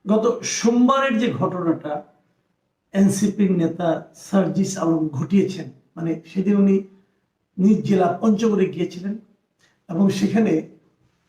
গত সোমবারের যে ঘটনাটা এনসিপির নেতা সার্জিস আলম ঘটিয়েছেন, মানে সেদিন উনি নিজ জেলা পঞ্চগড়ে গিয়েছিলেন এবং সেখানে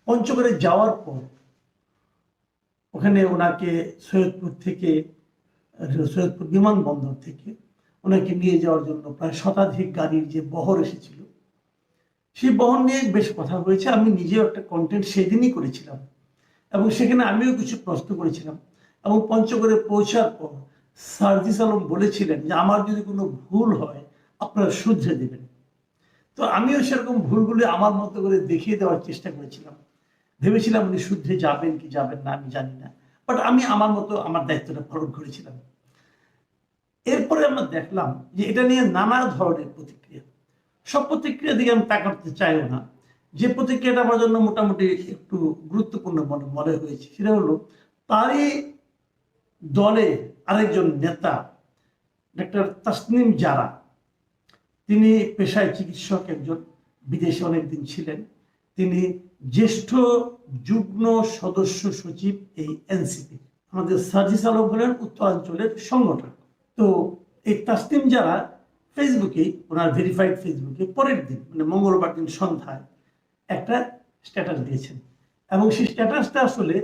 পঞ্চগড়ে যাওয়ার পর ওখানে ওনাকে সৈয়দপুর বিমানবন্দর থেকে ওনাকে নিয়ে যাওয়ার জন্য প্রায় শতাধিক গাড়ির যে বহর এসেছিল, সেই বহর নিয়ে বেশ কথা হয়েছে। আমি নিজেও একটা কন্টেন্ট সেদিনই করেছিলাম এবং সেখানে আমিও কিছু প্রশ্ন করেছিলাম এবং পঞ্চগড়ে পৌঁছার পর সার্জিস আলম বলেছিলেন যে আমার যদি কোনো ভুল হয় আপনারা শুধরে দেবেন। তো আমিও সেরকম ভুলগুলি আমার মতো করে দেখিয়ে দেওয়ার চেষ্টা করেছিলাম। ভেবেছিলাম উনি শুধরে যাবেন কি যাবেন না আমি জানি না, বাট আমি আমার মতো আমার দায়িত্বটা পালন করেছিলাম। এরপরে আমরা দেখলাম যে এটা নিয়ে নানা ধরনের প্রতিক্রিয়া। সব প্রতিক্রিয়া দিকে আমি তাকাতে চাইও না। যে প্রতিক্রিয়াটা আমার জন্য মোটামুটি একটু গুরুত্বপূর্ণ মনে হয়েছে সেটা হলো তারই দলে আরেকজন নেতা ডাক্তার তাসনিম জারা, তিনি পেশায় চিকিৎসক, একজন বিদেশে অনেকদিন ছিলেন। তিনি জ্যেষ্ঠ যুগ্ম সদস্য সচিব এই এনসিপি। আমাদের সার্জিস আলম হলেন উত্তরাঞ্চলের সংগঠক। তো এই তাসনিম জারা ফেসবুকে, ওনার ভেরিফাইড ফেসবুকে পরের দিন মানে মঙ্গলবার দিন সন্ধ্যায় একটা স্ট্যাটাস দিয়েছেন এবং সেই স্ট্যাটাসটা আসলে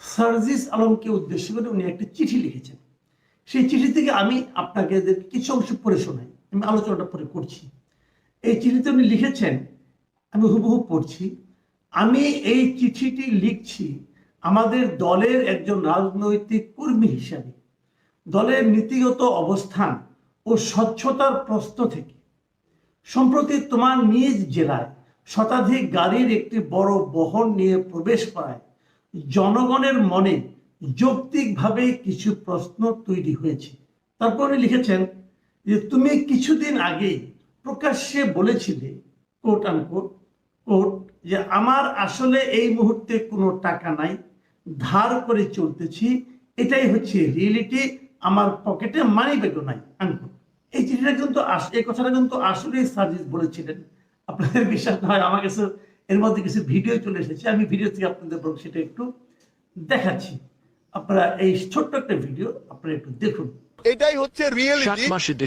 সার্জিস আলমকে উদ্দেশ্য করে উনি একটা চিঠি লিখেছেন। সেই চিঠি থেকে আমি আপনাকে কিছু অংশ পড়ে শোনাই, আমি আলোচনাটা পরে করছি। এই চিঠিতে উনি লিখেছেন, আমি হুবহু পড়ছি। আমি এই চিঠিটি লিখছি আমাদের দলের একজন রাজনৈতিক কর্মী হিসাবে, দলের নীতিগত অবস্থান ও স্বচ্ছতার প্রশ্ন থেকে। সম্প্রতি তোমার নিজ জেলায় শতাধিক গাড়ির একটি বড় বহর নিয়ে প্রবেশ করায় জনগণের মনে যৌক্তিকভাবে কিছু প্রশ্ন তৈরি হয়েছে। তারপর উনি লিখেছেন যে তুমি কিছুদিন আগেই প্রকাশ্যে বলেছিলে কোট আনকোট কোট যে আমার আসলে এই মুহূর্তে কোনো টাকা নাই, ধার করে চলতেছি, এটাই হচ্ছে রিয়েলিটি, আমার পকেটে মানি ব্যাগও নাই আনকোট। এই চিঠিটা কিন্তু এই কথাটা কিন্তু আসলেই সার্জিস বলেছিলেন। আপনাদের বিশ্বাস না হয় আমার কাছে এর মধ্যে কিছু ভিডিও চলে এসেছে, আমি ভিডিও থেকে আপনাদের বরং সেটা একটু দেখাচ্ছি। আপনারা এই ছোট্ট একটা ভিডিও আপনারা একটু দেখুন। এটাই হচ্ছে রিয়েলিটি,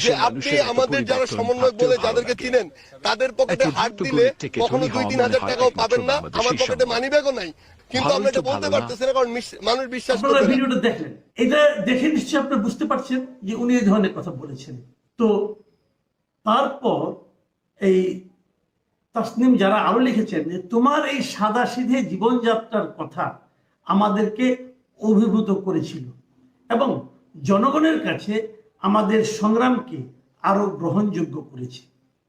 যে আপনি আমাদের যারা সমন্বয় বলে যাদেরকে চিনেন তাদের পকেটে হাত দিলে কখনো 2-3 হাজার টাকাও পাবেন না, আমার পকেটে মানি ব্যাগও নাই, কিন্তু আমরা এটা বলতে পারতেছি না কারণ মানুষ বিশ্বাস করে না। ভিডিওটা দেখেন, এটা দেখে নিশ্চয়ই আপনি বুঝতে পারছেন যে উনি এই ধরনের কথা বলেছেন। তো তারপর এই তাসনিম যারা আরো লিখেছেন যে তোমার এই সাদাসিধে জীবনযাত্রার কথা আমাদেরকে অভিভূত করেছিল এবং জনগণের কাছে আমাদের সংগ্রামকে আরো গ্রহণযোগ্য করেছে।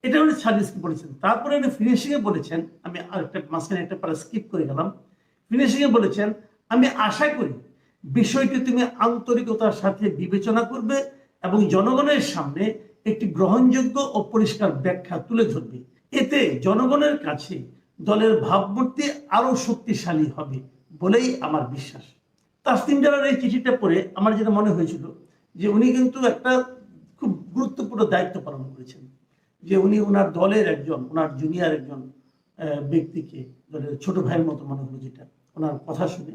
এটা উনি সার্জিসকে বলেছেন। তারপরে উনি ফিনিশিং এ বলেছেন, আমি আরেকটা মাঝখানে একটা পারা স্কিপ করে গেলাম। ফিনিশিং এ বলেছেন, আমি আশা করি বিষয়টি তুমি আন্তরিকতার সাথে বিবেচনা করবে এবং জনগণের সামনে একটি গ্রহণযোগ্য ও পরিষ্কার ব্যাখ্যা তুলে ধরবে। এতে জনগণের কাছে দলের ভাবমূর্তি আরো শক্তিশালী হবে বলেই আমার বিশ্বাস। তাসনিম জারার এই চিঠিটা পড়ে আমার যেটা মনে হয়েছিল যে উনি কিন্তু একটা খুব গুরুত্বপূর্ণ দায়িত্ব পালন করেছেন, যে উনি ওনার দলের একজন, ওনার জুনিয়র একজন ব্যক্তিকে, দলের ছোট ভাইয়ের মতো মনে হলো যেটা ওনার কথা শুনে,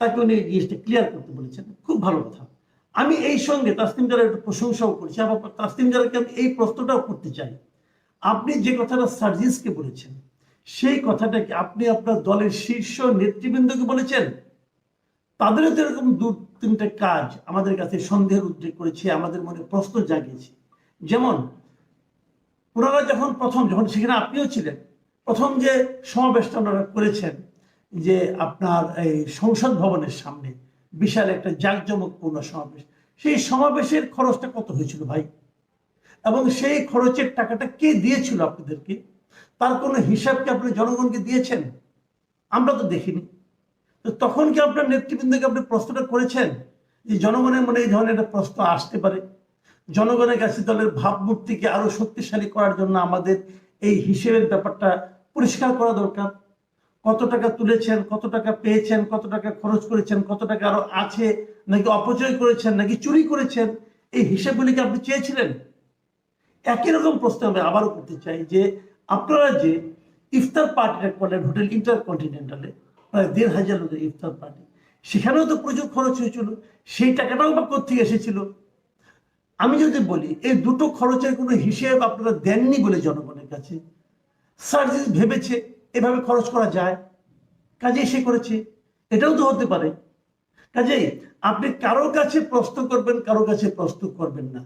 তাকে উনি জিনিসটা ক্লিয়ার করতে বলেছেন। খুব ভালো কথা। আমি এই সঙ্গে তাসনিম জারার একটু প্রশংসাও করছি, আবার তাসনিম জারাকে আমি এই প্রশ্নটাও করতে চাই, আপনি যে কথাটা সার্জিসকে বলেছেন সেই কথাটাকে আপনি আপনার দলের শীর্ষ নেতৃবৃন্দকে বলেছেন? তাদেরও তো এরকম 2-3টে কাজ আমাদের কাছে সন্দেহের উদ্রেক করেছে, আমাদের মনে প্রশ্ন জাগিয়েছে। যেমন ওনারা যখন সেখানে আপনিও ছিলেন, প্রথম যে সমাবেশটা ওনারা করেছেন যে আপনার এই সংসদ ভবনের সামনে বিশাল একটা জাঁকজমকপূর্ণ সমাবেশ, সেই সমাবেশের খরচটা কত হয়েছিল ভাই? এবং সেই খরচের টাকাটা কে দিয়েছিল আপনাদেরকে? তার কোনো হিসাব কি আপনি জনগণকে দিয়েছেন? আমরা তো দেখিনি। তো তখন কি আপনার নেতৃবৃন্দকে আপনি প্রশ্নটা করেছেন যে জনগণের মনে এই ধরনের একটা প্রশ্ন আসতে পারে? জনগণের কাছে দলের ভাবমূর্তিকে আরো শক্তিশালী করার জন্য আমাদের এই হিসেবের ব্যাপারটা পরিষ্কার করা দরকার। কত টাকা তুলেছেন, কত টাকা পেয়েছেন, কত টাকা খরচ করেছেন, কত টাকা আরো আছে, নাকি অপচয় করেছেন, নাকি চুরি করেছেন, এই হিসেবগুলিকে আপনি চেয়েছিলেন? একই রকম প্রশ্ন আমি আবারও করতে চাই যে আপনারা যে ইফতার পার্টিটা করলেন হোটেল ইন্টারকন্টিনেন্টালে, প্রায় 1,500 লোকের ইফতার পার্টি, সেখানেও তো প্রচুর খরচ হয়েছিল, সেই টাকাটাও বা কোত্থেকে এসেছিল? আমি যদি বলি এই দুটো খরচের কোনো হিসেব আপনারা দেননি বলে জনগণের কাছে, সার্জিস ভেবেছে এভাবে খরচ করা যায়, কাজে সে করেছে, এটাও তো হতে পারে। কাজেই আপনি কারো কাছে প্রশ্ন করবেন, কারো কাছে প্রশ্ন করবেন না,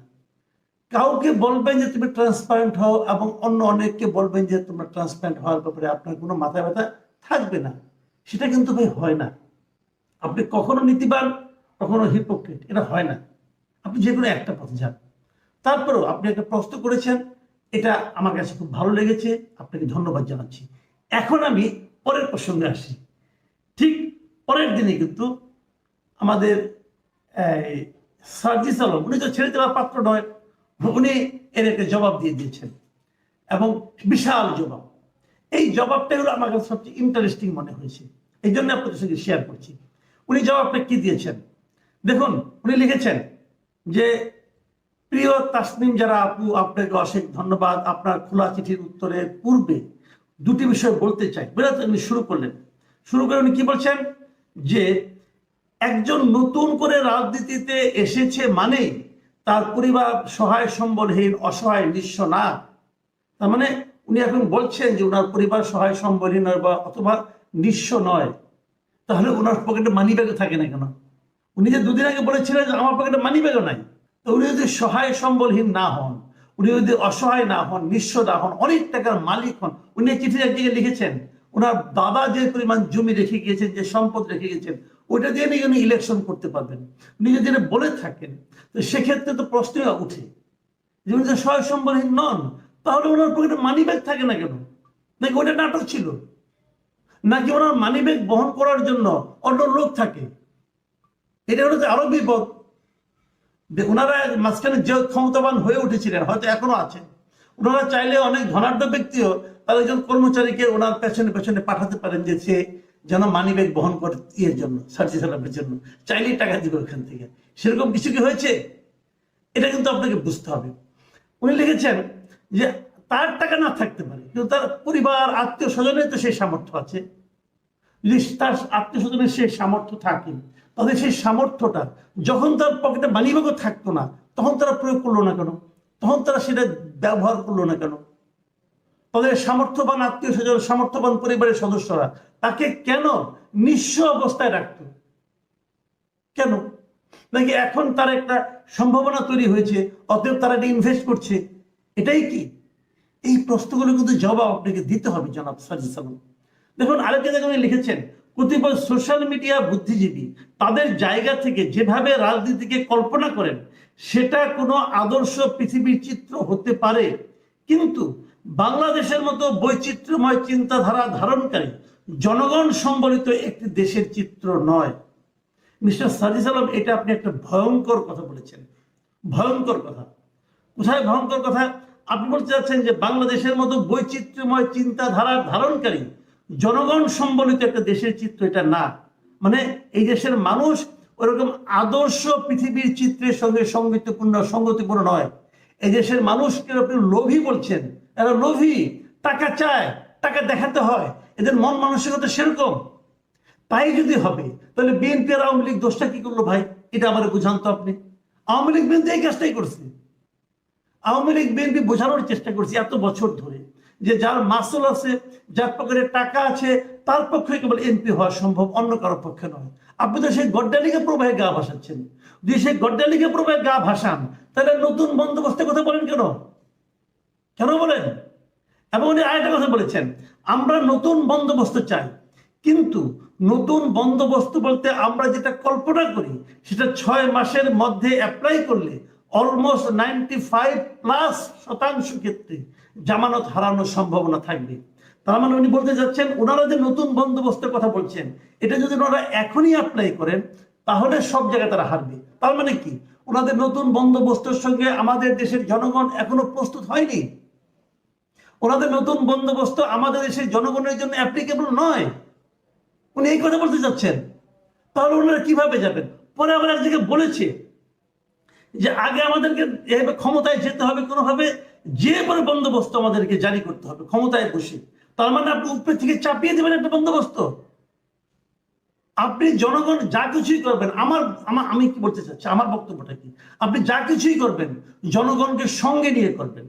কাউকে বলবেন যে তুমি ট্রান্সপারেন্ট হও এবং অন্য অনেককে বলবেন যে তোমরা ট্রান্সপারেন্ট হওয়ার ব্যাপারে আপনার কোনো মাথা ব্যথা থাকবে না, সেটা কিন্তু ভাই হয় না। আপনি কখনো নীতিবান, কখনো হিপোক্রেট, এটা হয় না। আপনি যে কোনো একটা পথে যান। তারপরেও আপনি একটা প্রশ্ন করেছেন, এটা আমার কাছে খুব ভালো লেগেছে, আপনাকে ধন্যবাদ জানাচ্ছি। এখন আমি পরের প্রসঙ্গে আসি। ঠিক পরের দিনে কিন্তু আমাদের সার্জিস আলম, উনি তো ছেড়ে দেওয়ার পাত্র নয়, উনি এর একটা জবাব দিয়ে দিয়েছেন এবং বিশাল জবাব। এই জবাবটাই হলো আমার কাছে সবচেয়ে ইন্টারেস্টিং মনে হয়েছে, এই জন্য আপনাদের সঙ্গে শেয়ার করছি। উনি জবাবটা কি দিয়েছেন দেখুন। উনি লিখেছেন যে প্রিয় তাসনিম যারা আপু, আপনাকে অশেষ ধন্যবাদ। আপনার খোলা চিঠির উত্তরের পূর্বে দুটি বিষয় বলতে চাই। বেরোতে উনি শুরু করলেন, শুরু করে উনি কি বলছেন যে একজন নতুন করে রাজনীতিতে এসেছে মানে তার পরিবার সহায় সম্বলহীন, অসহায়, নিঃস্ব না। তার মানে উনি এখন বলছেন যে ওনার পরিবার সহায় সম্বলহীন বা অথবা নিঃস্ব নয়। তাহলে ওনার পকেটে মানি ব্যাগও থাকে না কেন? উনি যে দুদিন আগে বলেছিলেন যে আমার পকেটে মানি ব্যাগও নাই। তো উনি যদি সহায় সম্বলহীন না হন, উনি যদি অসহায় না হন, নিঃস্ব না হন, অনেক টাকার মালিক হন। উনি চিঠি একদিকে লিখেছেন ওনার দাদা যে পরিমাণ জমি রেখে গিয়েছেন, যে সম্পদ রেখে গেছেন, ওইটা দিয়ে নিয়ে উনি ইলেকশন করতে পারবেন। উনি যদি বলে থাকেন তো সেক্ষেত্রে তো প্রশ্ন উঠে যে উনি যে সহায় সম্বলহীন নন, তাহলে ওনার পকেটে মানি ব্যাগ থাকে না কেন? নাকি ওটা নাটক ছিল? নাকি ওনার মানি ব্যাগ বহন করার জন্য অন্য লোক থাকে? এটা হলো আরো বিপদ। ওনারা মাঝখানে যে ক্ষমতাবান হয়ে উঠেছিলেন, হয়তো এখনো আছেন, ওনারা চাইলে অনেক ধনাঢ্য ব্যক্তিও তার একজন কর্মচারীকে ওনার পেছনে পেছনে পাঠাতে পারেন যে সে যেন মানি ব্যাগ বহন করে ইয়ের জন্য, সার্জি সালামের জন্য, চাইলেই টাকা দিবে ওখান থেকে। সেরকম কিছু কি হয়েছে? এটা কিন্তু আপনাকে বুঝতে হবে। উনি লিখেছেন যে তার টাকা না থাকতে পারে, কিন্তু তার পরিবার, আত্মীয় স্বজনের তো সেই সামর্থ্য আছে। যদি তার আত্মীয় স্বজনের সেই সামর্থ্য থাকে, তাদের সেই সামর্থ্যটা যখন তার পকেটে মানিব্যাগও থাকতো না, তখন তারা প্রয়োগ করলো না কেন? তখন তারা সেটা ব্যবহার করলো না কেন? তাদের সামর্থ্যবান আত্মীয় স্বজন, সামর্থ্যবান পরিবারের সদস্যরা তাকে কেন নিঃস্ব অবস্থায় রাখতো? কেন? নাকি এখন তার একটা সম্ভাবনা তৈরি হয়েছে, অতএব তারা এটা ইনভেস্ট করছে? এটাই কি? এই প্রশ্নগুলো কিন্তু জবাব আপনাকে দিতে হবে জনাব সার্জিস আলম। দেখুন আরেকটা জায়গায় উনি লিখেছেন, কতিপয় সোশ্যাল মিডিয়া বুদ্ধিজীবী তাদের জায়গা থেকে যেভাবে রাজনীতিকে কল্পনা করেন সেটা কোনো আদর্শ পৃথিবীর চিত্র হতে পারে, কিন্তু বাংলাদেশের মতো বৈচিত্র্যময় চিন্তাধারা ধারণকারী জনগণ সম্বলিত একটি দেশের চিত্র নয়। মিস্টার সার্জিস আলম, এটা আপনি একটা ভয়ঙ্কর কথা বলেছেন। ভয়ঙ্কর কথা। কোথায় ভয়ঙ্কর কথা? আপনি বলতে চাচ্ছেন যে বাংলাদেশের মতো বৈচিত্র্যময় চিন্তাধারার ধারণকারী জনগণ সম্বলিত একটা দেশের চিত্র এটা না। মানে এই দেশের মানুষ ওরকম আদর্শ পৃথিবীর চিত্রের সঙ্গে সঙ্গতিপূর্ণ নয়। এই দেশের মানুষকে আপনি লোভী বলছেন, এরা লোভী, টাকা চায়, টাকা দেখাতে হয়, এদের মন মানসিকতা সেরকম। তাই যদি হবে তাহলে বিএনপি আর আওয়ামী লীগ দোষটা কি করলো ভাই? এটা আমার বুঝান তো আপনি। আওয়ামী লীগ বিএনপি এই কাজটাই করছে। আওয়ামী লীগ বিএনপি বোঝানোর চেষ্টা করছে এত বছর ধরে যে যার মাসুল আছে, যার পকেটে টাকা আছে, তার পক্ষে কেবল এমপি হওয়া সম্ভব, অন্য কারোর পক্ষে নয়। আপনি তো সেই গড্ডালিকে প্রবাহে গা ভাসাচ্ছেন। যদি সেই গড্ডালিকে প্রবাহে গা ভাসান তাহলে নতুন বন্দোবস্তের কথা বলেন কেন? কেন বলেন? এবং উনি আরেকটা কথা বলেছেন, আমরা নতুন বন্দোবস্ত চাই, কিন্তু নতুন বন্দোবস্ত বলতে আমরা যেটা কল্পনা করি সেটা 6 মাসের মধ্যে অ্যাপ্লাই করলে অলমোস্ট 95+ ক্ষেত্রে জামানত হারানোর সম্ভাবনা থাকবে। তার মানে উনি বলতে যাচ্ছেন ওনারা যে নতুন বন্দোবস্তের কথা বলছেন, এটা যদি ওনারা এখনই অ্যাপ্লাই করেন তাহলে সব জায়গায় তারা হারবে। তার মানে কি? ওনাদের নতুন বন্দোবস্তের সঙ্গে আমাদের দেশের জনগণ এখনো প্রস্তুত হয়নি। ওনাদের নতুন বন্দোবস্ত আমাদের দেশের জনগণের জন্য অ্যাপ্লিকেবল নয়। উনি এই কথা বলতে চাচ্ছেন। তাহলে ওনারা কিভাবে যাবেন? পরে আবার এক জায়গায় বলেছে যে আগে আমাদেরকে ক্ষমতায় যেতে হবে কোনোভাবে, যে পরে বন্দোবস্ত আমাদেরকে জারি করতে হবে ক্ষমতায় বসে। তার মানে আপনি উপরে থেকে চাপিয়ে দেবেন একটা বন্দোবস্ত। আপনি জনগণ যা কিছুই করবেন, আমি কি বলতে চাচ্ছি, আমার বক্তব্যটা কি, আপনি যা কিছুই করবেন জনগণকে সঙ্গে নিয়ে করবেন।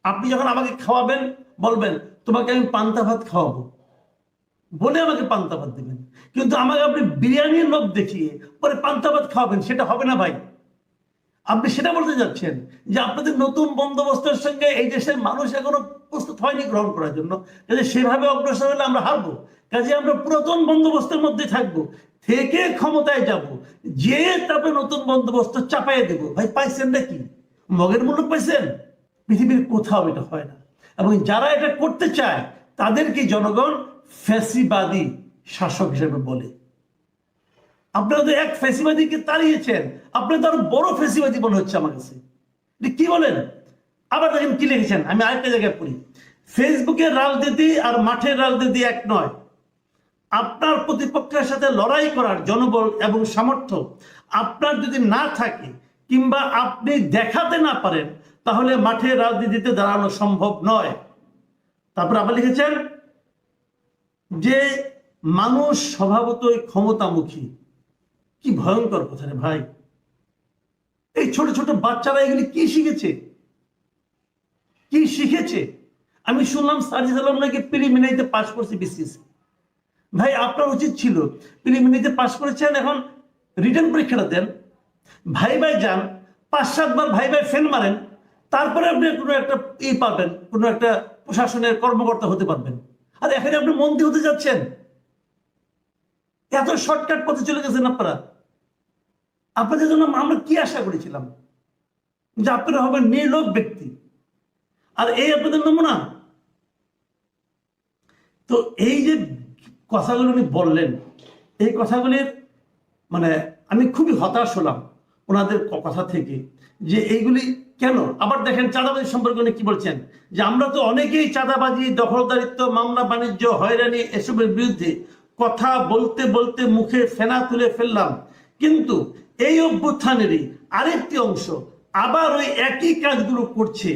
আপনি যখন আমাকে খাওয়াবেন বলবেন তোমাকে আমি পান্তা ভাত খাওয়াবো বলে আমাকে পান্তা ভাত দিবেন, কিন্তু আমাকে আপনি বিরিয়ানির লোভ দেখিয়ে পরে পান্তা ভাত খাওয়াবেন, সেটা হবে না ভাই। আপনি সেটা বলতে যাচ্ছেন যে আপনাদের নতুন বন্দোবস্তের সঙ্গে এই দেশের মানুষ এখনো প্রস্তুত হয়নি গ্রহণ করার জন্য, কাজে সেভাবে অগ্রসর হলে আমরা হারবো। কাজে আমরা পুরাতন বন্দোবস্তের মধ্যে থাকবো, থেকে ক্ষমতায় যাব, যে তারপরে নতুন বন্দোবস্ত চাপাইয়ে দেবো। ভাই পাইছেন নাকি? মগের মূল্য পাইছেন? পৃথিবীর কোথাও এটা হয় না। এবং যারা এটা করতে চায় তাদেরকে জনগণ ফ্যাসিবাদী শাসক হিসেবে বলে। আপনারা তো এক ফ্যাসিবাদীকে তাড়িয়েছেন, আপনারা তো আরো বড় ফ্যাসিবাদী মনে হচ্ছে আমার কাছে। কি বলেন? আবার দেখেন কি লিখেছেন, আমি আরেকটা জায়গায় পড়ি, ফেসবুকের রাজনীতি আর মাঠের রাজনীতি এক নয়। আপনার প্রতিপক্ষের সাথে লড়াই করার জনবল এবং সামর্থ্য আপনার যদি না থাকে কিংবা আপনি দেখাতে না পারেন তাহলে মাঠের রাজনীতিতে দাঁড়ানো সম্ভব নয়। তারপর আবার লিখেছেন যে মানুষ স্বভাবতই ক্ষমতামুখী। কি ভয়ঙ্কর কথা রে ভাই! এই ছোট ছোট বাচ্চারা এগুলি কি শিখেছে, কি শিখেছে? আমি শুনলাম সার্জিস আলম নাকি প্রিলিমিনারিতে পাস করছে বিসিএস। ভাই আপনার উচিত ছিল প্রিলিমিনারিতে পাস করেছেন, এখন রিটার্ন পরীক্ষাটা দেন, ভাই যান, 5-7 বার ভাই ফেল মারেন, তারপরে আপনি কোনো একটা পাবেন, কোনো একটা প্রশাসনের কর্মকর্তা হতে পারবেন। আর এখানে আপনি মন্ত্রী হতে যাচ্ছেন, এত শর্টকাট পথে চলে গেছেন আপনারা। আপনাদের জন্য আমরা কি আশা করেছিলাম যে আপনারা হবেন নির্লোভ ব্যক্তি, আর এই আপনাদের নমুনা। তো এই যে কথাগুলো উনি বললেন, এই কথাগুলির মানে আমি খুবই হতাশ হলাম ওনাদের কথা থেকে, যে এইগুলি কেন। আবার দেখেন চাঁদাবাজি সম্পর্কে উনি কি বলছেন, যে আমরা তো অনেকেই চাঁদাবাজি, দখলদারিত্ব, মামলা বাণিজ্য, হয়রানি এসবের বিরুদ্ধে কথা বলতে বলতে মুখে ফেনা তুলে ফেললাম, কিন্তু এই অভ্যুত্থানেরই আরেকটি অংশ আবার ওই একই কাজগুলো করছে।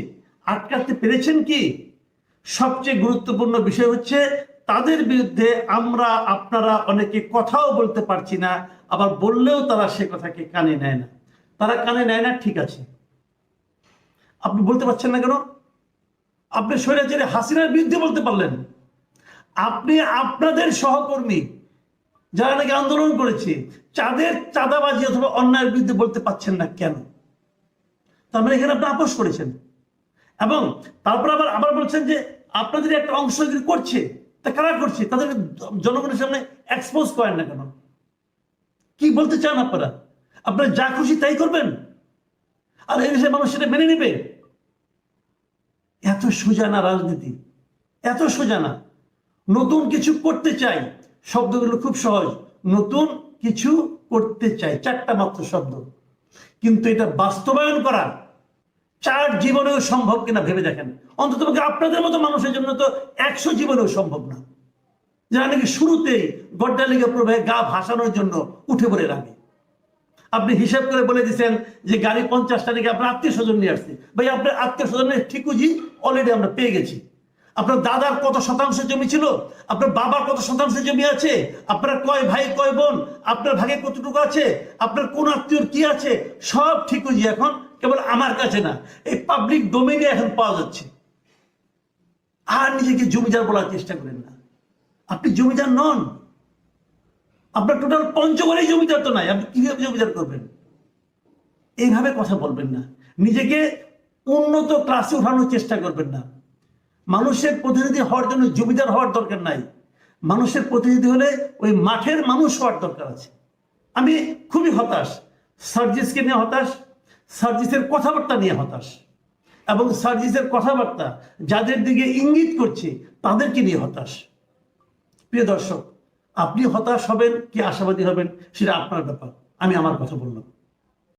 আটকাতে পেরেছেন কি? সবচেয়ে গুরুত্বপূর্ণ বিষয় হচ্ছে তাদের বিরুদ্ধে আমরা আপনারা অনেকে কথাও বলতে পারছি না, আবার বললেও তারা সে কথাকে কানে নেয় না। তারা কানে নেয় না, ঠিক আছে, আপনি বলতে পারছেন না কেন? আপনি স্বৈরাচারী হাসিনার বিরুদ্ধে বলতে পারলেন, আপনি আপনাদের সহকর্মী যারা নাকি আন্দোলন করেছে তাদের চাঁদাবাজি অথবা অন্যায়ের বিরুদ্ধে বলতে পারছেন না কেন? তার মানে এখানে আপনি আপোষ করেছেন, এবং তারপর আবার বলছেন যে আপনাদের একটা অংশ করছে, তা কারা করছে? তাদেরকে জনগণের সামনে এক্সপোজ করেন না কেন? কি বলতে চান আপনারা? আপনারা যা খুশি তাই করবেন, আর এই দেশের মানুষ সেটা মেনে নেবে? এত সোজা না রাজনীতি, এত সোজা না। নতুন কিছু করতে চাই, শব্দগুলো খুব সহজ, নতুন কিছু করতে চাই, 4টা মাত্র শব্দ, কিন্তু এটা বাস্তবায়ন করা 4 জীবনেও সম্ভব কিনা ভেবে দেখেন। অন্তত আপনাদের মতো মানুষের জন্য তো 100 জীবনেও সম্ভব না, যারা নাকি শুরুতেই গড্ডালিকা প্রবাহে গা ভাসানোর জন্য উঠে পড়ে লাগে। আপনি হিসাব করে বলে দিচ্ছেন যে গাড়ি 50টা নাকি আপনার আত্মীয় স্বজন নিয়ে আসছে। ভাই আপনার আত্মীয় স্বজনের ঠিকুজি অলরেডি আমরা পেয়ে গেছি। আপনার দাদার কত শতাংশ জমি ছিল, আপনার বাবার কত শতাংশ জমি আছে, আপনার কয় ভাই কয় বোন, আপনার ভাগে কতটুকু আছে, আপনার কোন আত্মীয়র কি আছে, সব ঠিকুজি এখন কেবল আমার কাছে না, এই পাবলিক ডোমেইনে এখন পাওয়া যাচ্ছে। আর নিজেকে জমিদার বলার চেষ্টা করেন না, আপনি জমিদার নন। আপনার টোটাল পঞ্চগড়েই জমিদার তো নাই, আপনি কিভাবে জমিদার করবেন? এইভাবে কথা বলবেন না, নিজেকে উন্নত ক্লাসে উঠানোর চেষ্টা করবেন না। মানুষের প্রতিনিধি হওয়ার জন্য জমিদার হওয়ার দরকার নাই, মানুষের প্রতিনিধি হলে ওই মাঠের মানুষ হওয়ার দরকার আছে। আমি খুবই হতাশ, সার্জিসকে নিয়ে হতাশ, সার্জিসের কথাবার্তা নিয়ে হতাশ, এবং সার্জিসের কথাবার্তা যাদের দিকে ইঙ্গিত করছে তাদেরকে নিয়ে হতাশ। প্রিয় দর্শক, আপনি হতাশ হবেন কি আশাবাদী হবেন সেটা আপনার ব্যাপার, আমি আমার কথা বললাম।